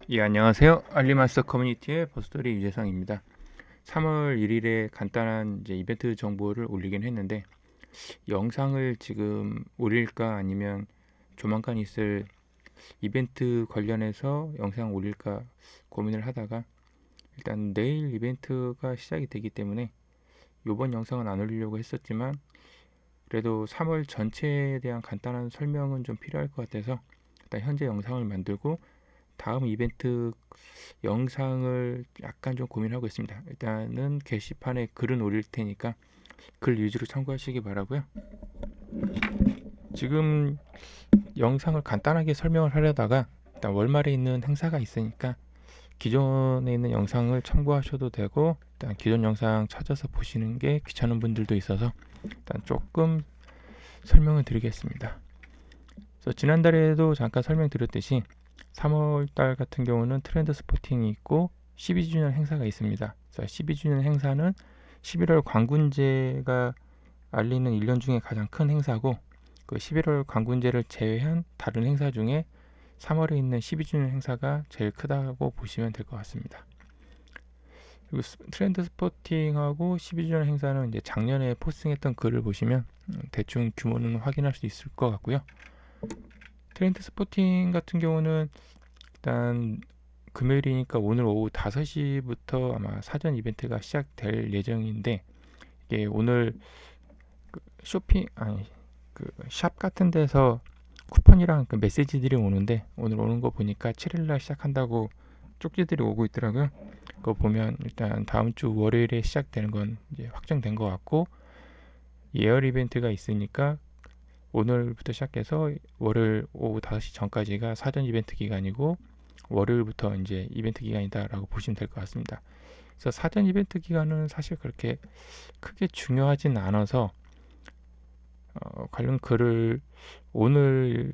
예, 안녕하세요. 알리마스터 커뮤니티의 버스터리 유재상입니다. 3월 1일에 간단한 이제 이벤트 정보를 올리긴 했는데 영상을 지금 올릴까 아니면 조만간 있을 이벤트 관련해서 영상 올릴까 고민을 하다가 일단 내일 이벤트가 시작이 되기 때문에 이번 영상은 안 올리려고 했었지만 그래도 3월 전체에 대한 간단한 설명은 좀 필요할 것 같아서 일단 현재 영상을 만들고 다음 이벤트 영상을 약간 좀 고민하고 있습니다. 일단은 게시판에 글은 올릴 테니까 글 위주로 참고하시기 바라고요. 지금 영상을 간단하게 설명을 하려다가 일단 월말에 있는 행사가 있으니까 기존에 있는 영상을 참고하셔도 되고 일단 기존 영상 찾아서 보시는 게 귀찮은 분들도 있어서 일단 조금 설명을 드리겠습니다. 그래서 지난달에도 잠깐 설명드렸듯이 3월 달 같은 경우는 트렌드 스포팅이 있고 12주년 행사가 있습니다. 그래서 12주년 행사는 11월 광군제가 알리는 1년 중에 가장 큰 행사고 그 11월 광군제를 제외한 다른 행사 중에 3월에 있는 12주년 행사가 제일 크다고 보시면 될 것 같습니다. 그리고 트렌드 스포팅하고 12주년 행사는 이제 작년에 포스팅했던 글을 보시면 대충 규모는 확인할 수 있을 것 같고요. 트렌드 스포팅 같은 경우는 일단 금요일이니까 오늘 오후 5시부터 아마 사전 이벤트가 시작될 예정인데 이게 오늘 쇼핑 아니 그 샵 같은 데서 쿠폰이랑 그 메시지들이 오는데 오늘 오는 거 보니까 7일날 시작한다고 쪽지들이 오고 있더라고요. 그거 보면 일단 다음 주 월요일에 시작되는 건 이제 확정된 것 같고 예열 이벤트가 있으니까 오늘부터 시작해서 월요일 오후 5시 전까지가 사전 이벤트 기간이고 월요일부터 이제 이벤트 기간이다라고 보시면 될 것 같습니다. 그래서 사전 이벤트 기간은 사실 그렇게 크게 중요하진 않아서 관련 글을 오늘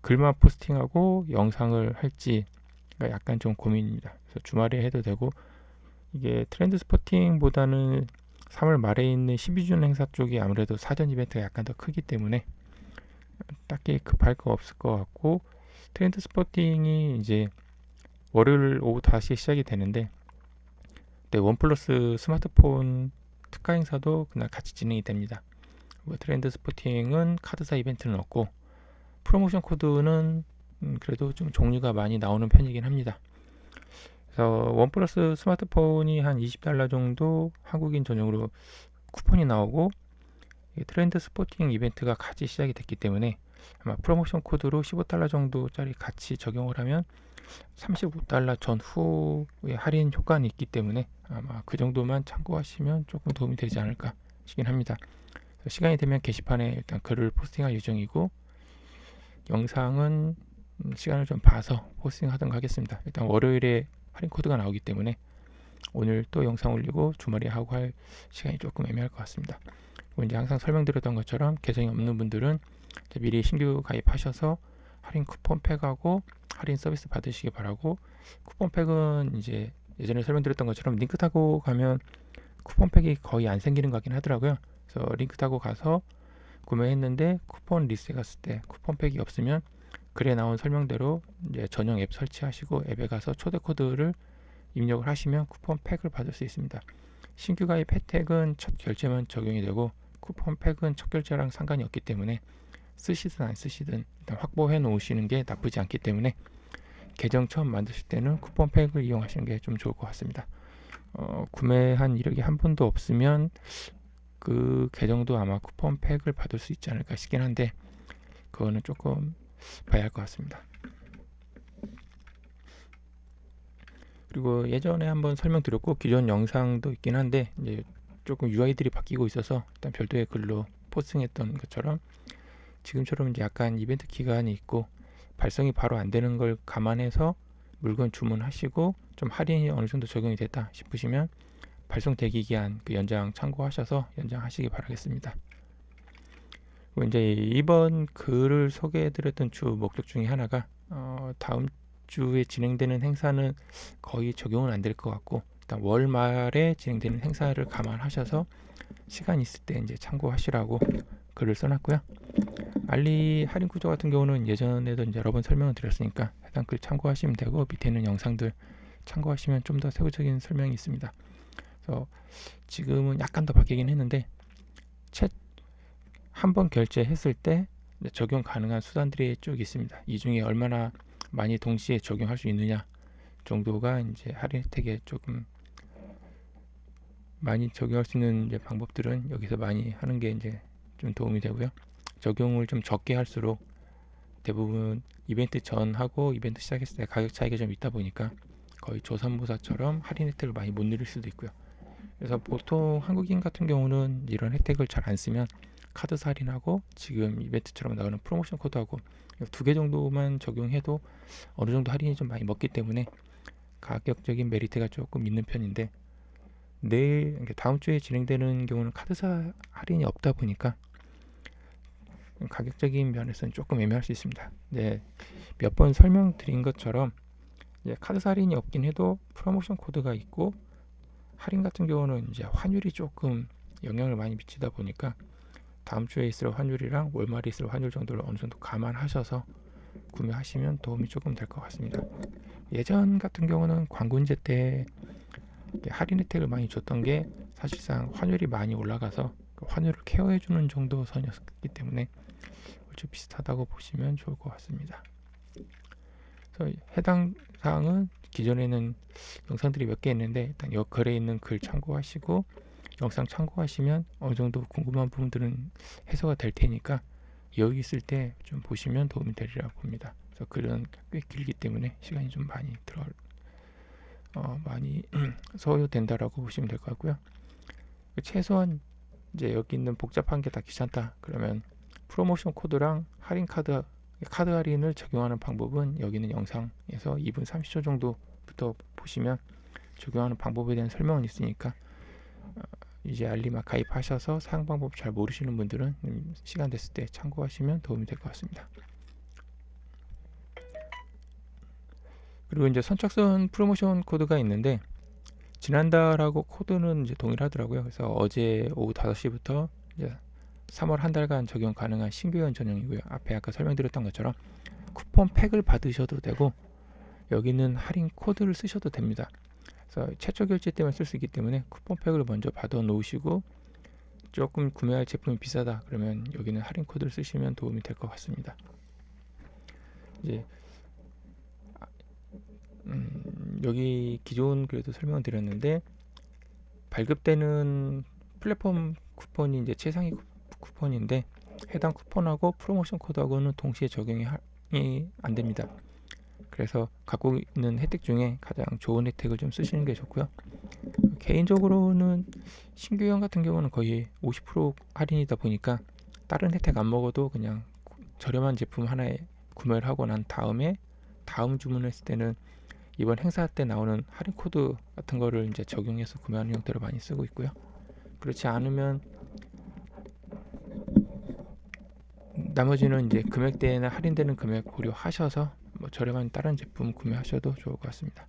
글만 포스팅하고 영상을 할지 약간 좀 고민입니다. 그래서 주말에 해도 되고 이게 트렌드 스포팅보다는 3월 말에 있는 12주년 행사 쪽이 아무래도 사전 이벤트가 약간 더 크기 때문에 딱히 급할 거 없을 것 같고 트렌드 스포팅이 이제 월요일 오후 5시에 시작이 되는데 원 플러스 스마트폰 특가 행사도 그날 같이 진행이 됩니다. 트렌드 스포팅은 카드사 이벤트는 없고 프로모션 코드는 그래도 좀 종류가 많이 나오는 편이긴 합니다. 그래서 원 플러스 스마트폰이 한 $20 정도 한국인 전용으로 쿠폰이 나오고 트렌드 스포팅 이벤트가 같이 시작이 됐기 때문에 아마 프로모션 코드로 $15 정도짜리 같이 적용을 하면 $35 전후의 할인 효과는 있기 때문에 아마 그 정도만 참고하시면 조금 도움이 되지 않을까 싶긴 합니다. 시간이 되면 게시판에 일단 글을 포스팅할 예정이고 영상은 시간을 좀 봐서 포스팅하도록 하겠습니다. 일단 월요일에 할인 코드가 나오기 때문에 오늘 또 영상 올리고 주말에 하고 할 시간이 조금 애매할 것 같습니다. 이제 항상 설명드렸던 것처럼 계정이 없는 분들은 미리 신규 가입하셔서 할인 쿠폰팩하고 할인 서비스 받으시기 바라고 쿠폰팩은 이제 예전에 설명드렸던 것처럼 링크 타고 가면 쿠폰팩이 거의 안 생기는 것 같긴 하더라고요. 그래서 링크 타고 가서 구매했는데 쿠폰 리스트에 갔을 때 쿠폰팩이 없으면 글에 나온 설명대로 이제 전용 앱 설치하시고 앱에 가서 초대 코드를 입력을 하시면 쿠폰팩을 받을 수 있습니다. 신규 가입 혜택은 첫 결제만 적용이 되고 쿠폰팩은 첫 결제랑 상관이 없기 때문에 쓰시든 안 쓰시든 일단 확보해 놓으시는 게 나쁘지 않기 때문에 계정 처음 만드실 때는 쿠폰팩을 이용하시는 게 좀 좋을 것 같습니다. 구매한 이력이 한 번도 없으면 그 계정도 아마 쿠폰팩을 받을 수 있지 않을까 싶긴 한데 그거는 조금 봐야 할 것 같습니다. 그리고 예전에 한번 설명드렸고 기존 영상도 있긴 한데 이제 조금 UI들이 바뀌고 있어서 일단 별도의 글로 포스팅했던 것처럼 지금처럼 이제 약간 이벤트 기간이 있고 발송이 바로 안 되는 걸 감안해서 물건 주문하시고 좀 할인이 어느 정도 적용이 됐다 싶으시면 발송 대기 기한 그 연장 참고하셔서 연장하시기 바라겠습니다. 그리고 이제 이번 글을 소개해드렸던 주 목적 중에 하나가 다음 주에 진행되는 행사는 거의 적용은 안 될 것 같고 일단 월 말에 진행되는 행사를 감안하셔서 시간 있을 때 이제 참고하시라고 글을 써놨고요. 알리 할인 구조 같은 경우는 예전에도 이제 여러 번 설명을 드렸으니까 해당 글 참고하시면 되고, 밑에 있는 영상들 참고하시면 좀 더 세부적인 설명이 있습니다. 그래서 지금은 약간 더 바뀌긴 했는데, 한번 결제했을 때 적용 가능한 수단들이 쭉 있습니다. 이 중에 얼마나 많이 동시에 적용할 수 있느냐 정도가 이제 할인 혜택에 조금 많이 적용할 수 있는 이제 방법들은 여기서 많이 하는 게 이제 좀 도움이 되고요. 적용을 좀 적게 할수록 대부분 이벤트 전하고 이벤트 시작했을 때 가격 차이가 좀 있다 보니까 거의 조선모사처럼 할인 혜택을 많이 못 누릴 수도 있고요. 그래서 보통 한국인 같은 경우는 이런 혜택을 잘 안 쓰면 카드사 할인하고 지금 이벤트처럼 나오는 프로모션 코드하고 두 개 정도만 적용해도 어느 정도 할인이 좀 많이 먹기 때문에 가격적인 메리트가 조금 있는 편인데, 내일 다음 주에 진행되는 경우는 카드사 할인이 없다 보니까 가격적인 면에서는 조금 애매할 수 있습니다. 네, 몇 번 설명드린 것처럼 카드사 할인이 없긴 해도 프로모션 코드가 있고, 할인 같은 경우는 이제 환율이 조금 영향을 많이 미치다 보니까 다음 주에 있을 환율이랑 월말에 있을 환율 정도를 어느 정도 감안하셔서 구매하시면 도움이 조금 될 것 같습니다. 예전 같은 경우는 광군제 때 할인 혜택을 많이 줬던 게 사실상 환율이 많이 올라가서 그 환율을 케어해주는 정도 선이었기 때문에 얼추 비슷하다고 보시면 좋을 것 같습니다. 그래서 해당 사항은 기존에는 영상들이 몇 개 있는데 일단 여 글에 있는 글 참고하시고 영상 참고하시면 어느 정도 궁금한 부분들은 해소가 될 테니까 여유 있을 때 좀 보시면 도움이 되리라 봅니다. 그래서 글은 꽤 길기 때문에 시간이 좀 많이 많이 소요된다라고 보시면 될 것 같고요. 최소한 이제 여기 있는 복잡한 게 다 귀찮다 그러면 프로모션 코드랑 할인 카드 할인을 적용하는 방법은 여기 있는 영상에서 2분 30초 정도부터 보시면 적용하는 방법에 대한 설명은 있으니까 이제 알리마 가입하셔서 사용 방법 잘 모르시는 분들은 시간 됐을 때 참고하시면 도움이 될 것 같습니다. 그리고 이제 선착순 프로모션 코드가 있는데 지난달하고 코드는 이제 동일하더라고요. 그래서 어제 오후 5시부터 이제 3월 한 달간 적용 가능한 신규 회원 전용이고요. 앞에 아까 설명드렸던 것처럼 쿠폰 팩을 받으셔도 되고 여기는 할인 코드를 쓰셔도 됩니다. 그래서 최초 결제 때만 쓸 수 있기 때문에 쿠폰 팩을 먼저 받아 놓으시고 조금 구매할 제품이 비싸다 그러면 여기는 할인 코드를 쓰시면 도움이 될 것 같습니다. 이제 여기 기존 그래도 설명을 드렸는데 발급되는 플랫폼 쿠폰이 이제 최상위 쿠폰인데 해당 쿠폰하고 프로모션 코드하고는 동시에 적용이 안 됩니다. 그래서 갖고 있는 혜택 중에 가장 좋은 혜택을 좀 쓰시는 게 좋고요. 개인적으로는 신규 회원 같은 경우는 거의 50% 할인이다 보니까 다른 혜택 안 먹어도 그냥 저렴한 제품 하나에 구매를 하고 난 다음에 다음 주문했을 때는 이번 행사 때 나오는 할인 코드 같은 거를 이제 적용해서 구매하는 형태로 많이 쓰고 있고요. 그렇지 않으면 나머지는 이제 금액대나 할인되는 금액 고려하셔서 뭐 저렴한 다른 제품 구매하셔도 좋을 것 같습니다.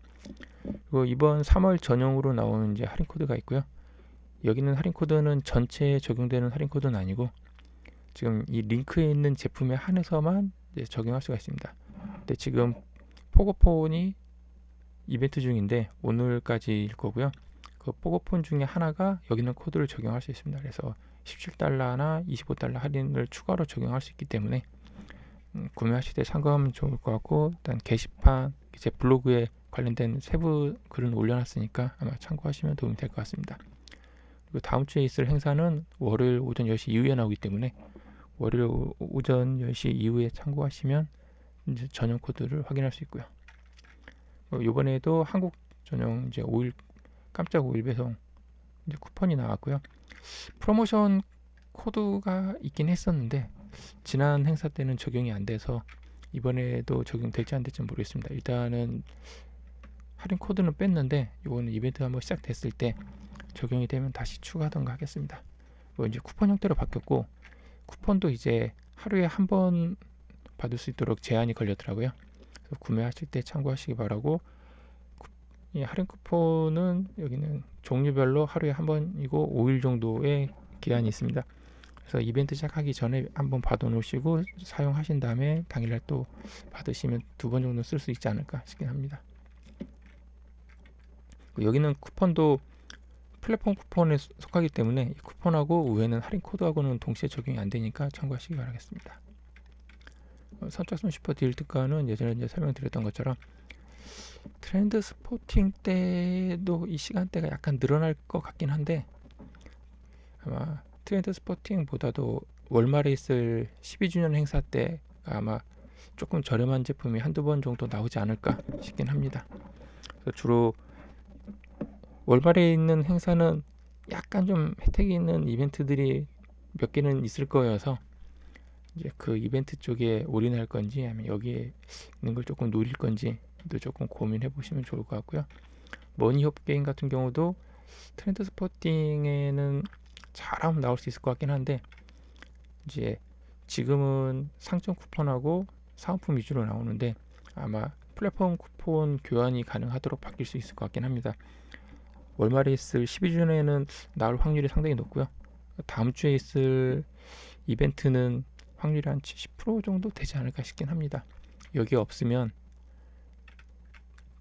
그리고 이번 3월 전용으로 나오는 이제 할인 코드가 있고요. 여기는 할인 코드는 전체에 적용되는 할인 코드는 아니고 지금 이 링크에 있는 제품에 한해서만 이제 적용할 수가 있습니다. 근데 지금 포고폰이 이벤트 중인데 오늘까지일 거고요. 그 포고폰 중에 하나가 여기 있는 코드를 적용할 수 있습니다. 그래서 17달러나 25달러 할인을 추가로 적용할 수 있기 때문에 구매하실 때 참고하면 좋을 것 같고, 일단 게시판 이제 블로그에 관련된 세부 글은 올려놨으니까 아마 참고하시면 도움이 될 것 같습니다. 그리고 다음 주에 있을 행사는 월요일 오전 10시 이후에 나오기 때문에 월요일 오전 10시 이후에 참고하시면 이제 전용 코드를 확인할 수 있고요. 이번에도 한국 전용 이제 5일 깜짝 5일 배송 이제 쿠폰이 나왔고요. 프로모션 코드가 있긴 했었는데 지난 행사 때는 적용이 안 돼서 이번에도 적용될지 안 될지 모르겠습니다. 일단은 할인 코드는 뺐는데 이거는 이벤트 한번 시작됐을 때 적용이 되면 다시 추가하던가 하겠습니다. 이제 쿠폰 형태로 바뀌었고 쿠폰도 이제 하루에 한 번 받을 수 있도록 제한이 걸렸더라고요. 그래서 구매하실 때 참고하시기 바라고, 이 할인 쿠폰은 여기는 종류별로 하루에 한 번이고 5일 정도의 기한이 있습니다. 그래서 이벤트 시작하기 전에 한번 받아 놓으시고 사용하신 다음에 당일날 또 받으시면 2번 정도 쓸 수 있지 않을까 싶긴 합니다. 여기는 쿠폰도 플랫폼 쿠폰에 속하기 때문에 이 쿠폰하고 외에는 할인 코드하고는 동시에 적용이 안 되니까 참고하시기 바라겠습니다. 선착순 슈퍼 딜 특가는 예전에 이제 설명드렸던 것처럼 트렌드 스포팅 때도 이 시간대가 약간 늘어날 것 같긴 한데, 아마 트렌드 스포팅보다도 월말에 있을 12주년 행사 때 아마 조금 저렴한 제품이 한두 번 정도 나오지 않을까 싶긴 합니다. 그래서 주로 월말에 있는 행사는 약간 좀 혜택이 있는 이벤트들이 몇 개는 있을 거여서 이제 그 이벤트 쪽에 올인할 건지 아니면 여기에 있는 걸 조금 노릴 건지도 조금 고민해 보시면 좋을 것 같고요. 머니홉 게임 같은 경우도 트렌드 스포팅에는 잘하면 나올 수 있을 것 같긴 한데, 이제 지금은 상점 쿠폰하고 사은품 위주로 나오는데 아마 플랫폼 쿠폰 교환이 가능하도록 바뀔 수 있을 것 같긴 합니다. 월말에 있을 12주년에는 나올 확률이 상당히 높고요. 다음 주에 있을 이벤트는 확률이 한 70% 정도 되지 않을까 싶긴 합니다. 여기 없으면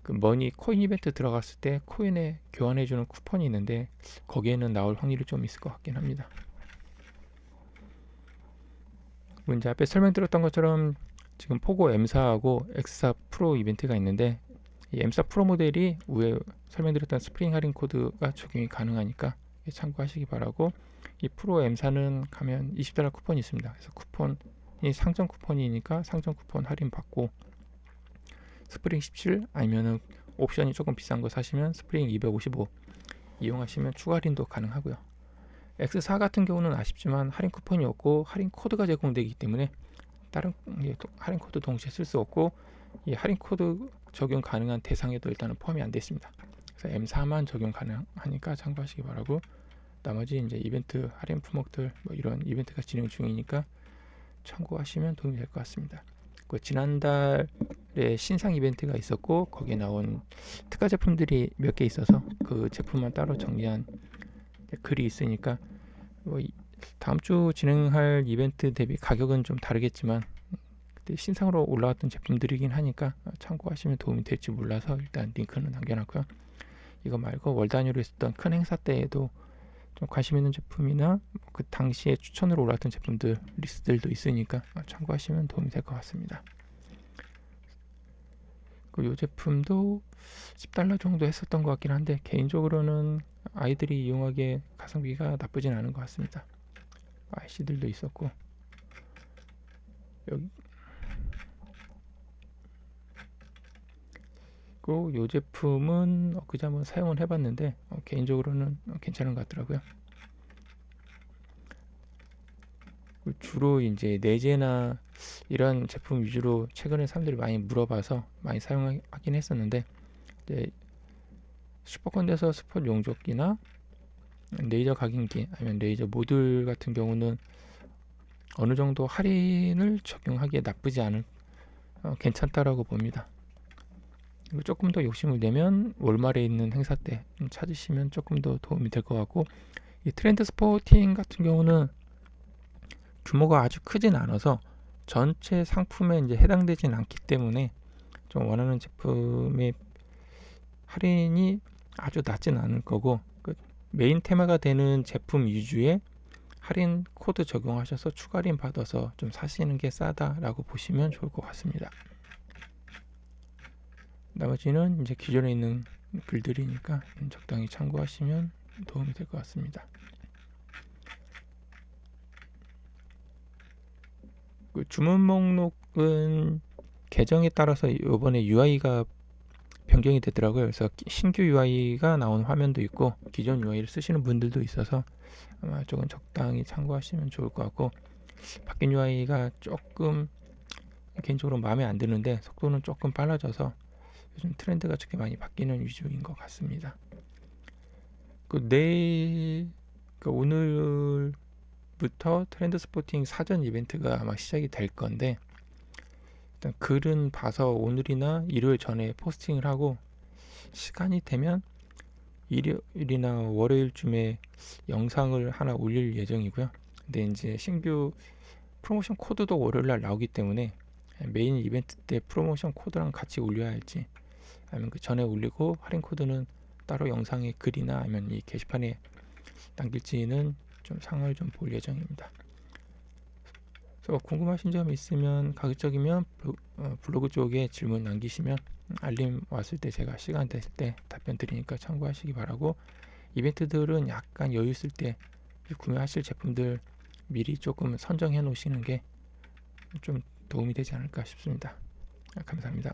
그 머니 코인 이벤트 들어갔을 때 코인에 교환해주는 쿠폰이 있는데 거기에는 나올 확률이 좀 있을 것 같긴 합니다. 이제 앞에 설명드렸던 것처럼 지금 포고 M4하고 X4 프로 이벤트가 있는데, 이 M4 프로 모델이 위에 설명드렸던 스프링 할인 코드가 적용이 가능하니까 참고하시기 바라고, 이 프로 M4는 가면 $20 쿠폰이 있습니다. 그래서 쿠폰이 상점 쿠폰이니까 상점 쿠폰 할인 받고, 스프링 17 아니면은 옵션이 조금 비싼 거 사시면 스프링 255 이용하시면 추가 할인도 가능하고요. X4 같은 경우는 아쉽지만 할인 쿠폰이 없고 할인 코드가 제공되기 때문에 다른 할인 코드 동시에 쓸 수 없고, 이 할인 코드 적용 가능한 대상에도 일단은 포함이 안 되어 있습니다. 그래서 M4만 적용 가능하니까 참고하시기 바라고, 나머지 이제 이벤트 할인 품목들 뭐 이런 이벤트가 진행 중이니까 참고하시면 도움이 될 것 같습니다. 지난달에 신상 이벤트가 있었고 거기에 나온 특가 제품들이 몇 개 있어서 그 제품만 따로 정리한 글이 있으니까 뭐 다음 주 진행할 이벤트 대비 가격은 좀 다르겠지만 그때 신상으로 올라왔던 제품들이긴 하니까 참고하시면 도움이 될지 몰라서 일단 링크는 남겨놨고요. 이거 말고 월 단위로 있었던 큰 행사 때에도 좀 관심 있는 제품이나 그 당시에 추천으로 올라왔던 제품들 리스트들도 있으니까 참고하시면 도움이 될 것 같습니다. 이 제품도 $10 정도 했었던 것 같긴 한데 개인적으로는 아이들이 이용하기에 가성비가 나쁘진 않은 것 같습니다. IC들도 있었고, 여기 이 제품은 그제 한번 사용을 해봤는데 개인적으로는 괜찮은 것 같더라고요. 주로 이제 내재나 이런 제품 위주로 최근에 사람들이 많이 물어봐서 많이 사용하긴 했었는데, 이제 슈퍼컨덴서 스폿 용접기나 레이저 각인기 아니면 레이저 모듈 같은 경우는 어느 정도 할인을 적용하기에 나쁘지 않을 괜찮다라고 봅니다. 그리고 조금 더 욕심을 내면 월말에 있는 행사 때 찾으시면 조금 더 도움이 될 것 같고, 이 트렌드 스포팅 같은 경우는 규모가 아주 크진 않아서 전체 상품에 이제 해당되진 않기 때문에 좀 원하는 제품의 할인이 아주 낮진 않을 거고, 그 메인 테마가 되는 제품 위주의 할인 코드 적용하셔서 추가 할인 받아서 좀 사시는 게 싸다라고 보시면 좋을 것 같습니다. 나머지는 이제 기존에 있는 글들이니까 적당히 참고하시면 도움이 될 것 같습니다. 그 주문 목록은 계정에 따라서 이번에 UI가 변경이 되더라고요. 그래서 신규 UI가 나온 화면도 있고 기존 UI를 쓰시는 분들도 있어서 아마 조금 적당히 참고하시면 좋을 것 같고, 바뀐 UI가 조금 개인적으로 마음에 안 드는데 속도는 조금 빨라져서 요즘 트렌드가 그렇게 많이 바뀌는 위주인 것 같습니다. 오늘부터 트렌드 스포팅 사전 이벤트가 아마 시작이 될 건데, 일단 글은 봐서 오늘이나 일요일 전에 포스팅을 하고 시간이 되면 일요일이나 월요일쯤에 영상을 하나 올릴 예정이고요. 근데 이제 신규 프로모션 코드도 월요일날 나오기 때문에 메인 이벤트 때 프로모션 코드랑 같이 올려야 할지, 아니면 그 전에 올리고 할인 코드는 따로 영상에 글이나 아니면 이 게시판에 남길지는 좀 상황을 좀 볼 예정입니다. 그래서 궁금하신 점 있으면 가급적이면 블로그 쪽에 질문 남기시면 알림 왔을 때 제가 시간 됐을 때 답변 드리니까 참고하시기 바라고, 이벤트들은 약간 여유 있을 때 구매하실 제품들 미리 조금 선정해 놓으시는 게 좀 도움이 되지 않을까 싶습니다. 감사합니다.